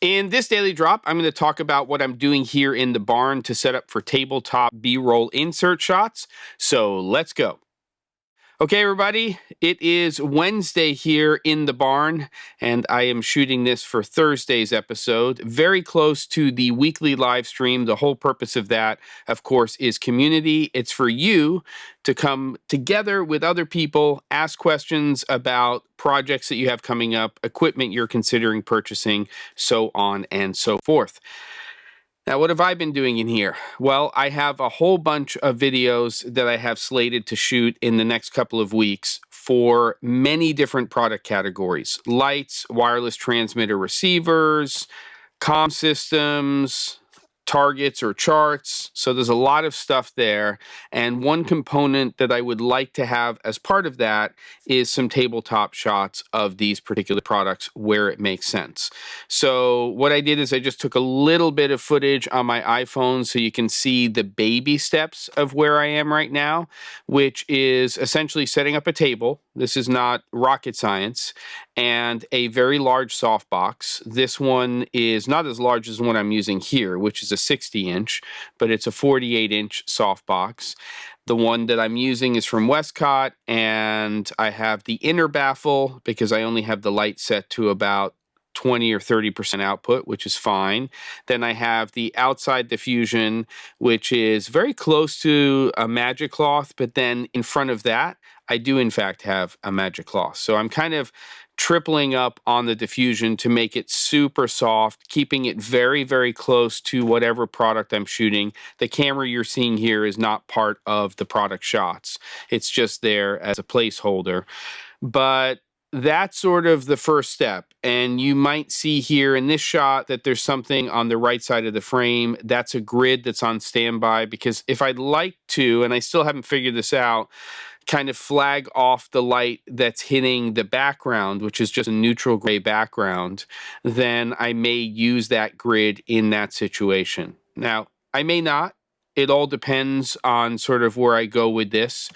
In this daily drop, I'm going to talk about what I'm doing here in the barn to set up for tabletop B-roll insert shots. So let's go. Okay, everybody, it is Wednesday here in the barn, and I am shooting this for Thursday's episode, very close to the weekly live stream. The whole purpose of that, of course, is community. It's for you to come together with other people, ask questions about projects that you have coming up, equipment you're considering purchasing, so on and so forth. Now, what have I been doing in here? Well, I have a whole bunch of videos that I have slated to shoot in the next couple of weeks for many different product categories: lights, wireless transmitter receivers, comm systems, targets or charts. So there's a lot of stuff there. And one component that I would like to have as part of that is some tabletop shots of these particular products where it makes sense. So what I did is I just took a little bit of footage on my iPhone so you can see the baby steps of where I am right now, which is essentially setting up a table. This is not rocket science. And a very large softbox. This one is not as large as the one I'm using here, which is a 60-inch, but it's a 48-inch softbox. The one that I'm using is from Westcott, and I have the inner baffle because I only have the light set to about 20 or 30% output, which is fine. Then I have the outside diffusion, which is very close to a magic cloth, but then in front of that, I do in fact have a magic cloth. So I'm kind of tripling up on the diffusion to make it super soft, keeping it very, very close to whatever product I'm shooting. The camera you're seeing here is not part of the product shots. It's just there as a placeholder. But that's sort of the first step. And you might see here in this shot that there's something on the right side of the frame. That's a grid that's on standby, because if I'd like to, and I still haven't figured this out, kind of flag off the light that's hitting the background, which is just a neutral gray background, then I may use that grid in that situation. Now, I may not. It all depends on sort of where I go with this.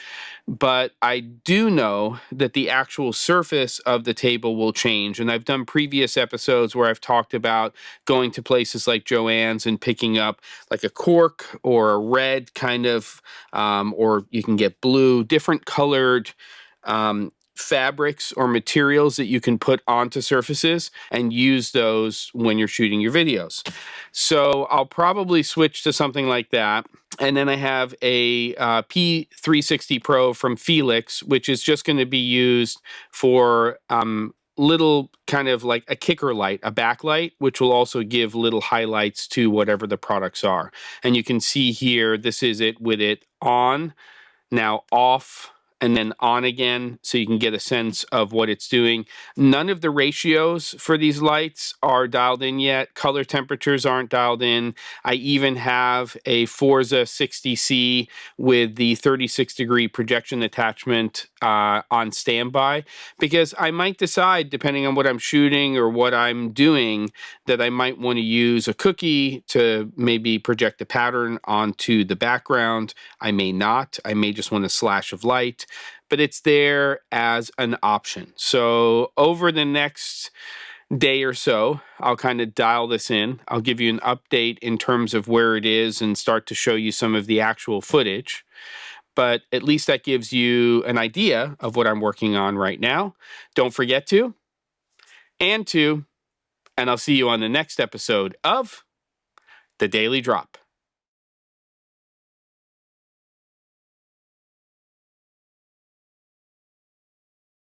But I do know that the actual surface of the table will change. And I've done previous episodes where I've talked about going to places like Joann's and picking up like a cork or a red kind of, or you can get blue, different colored fabrics or materials that you can put onto surfaces and use those when you're shooting your videos. So I'll probably switch to something like that. And then I have a P360 Pro from Felix, which is just going to be used for little kind of like a kicker light, a backlight, which will also give little highlights to whatever the products are. And you can see here, this is it with it on, now off, and then on again, so you can get a sense of what it's doing. None of the ratios for these lights are dialed in yet. Color temperatures aren't dialed in. I even have a Forza 60C with the 36-degree projection attachment on standby, because I might decide, depending on what I'm shooting or what I'm doing, that I might want to use a cookie to maybe project a pattern onto the background. I may not. I may just want a slash of light, but it's there as an option. So over the next day or so, I'll kind of dial this in. I'll give you an update in terms of where it is and start to show you some of the actual footage. But at least that gives you an idea of what I'm working on right now. Don't forget to, and I'll see you on the next episode of The Daily Drop.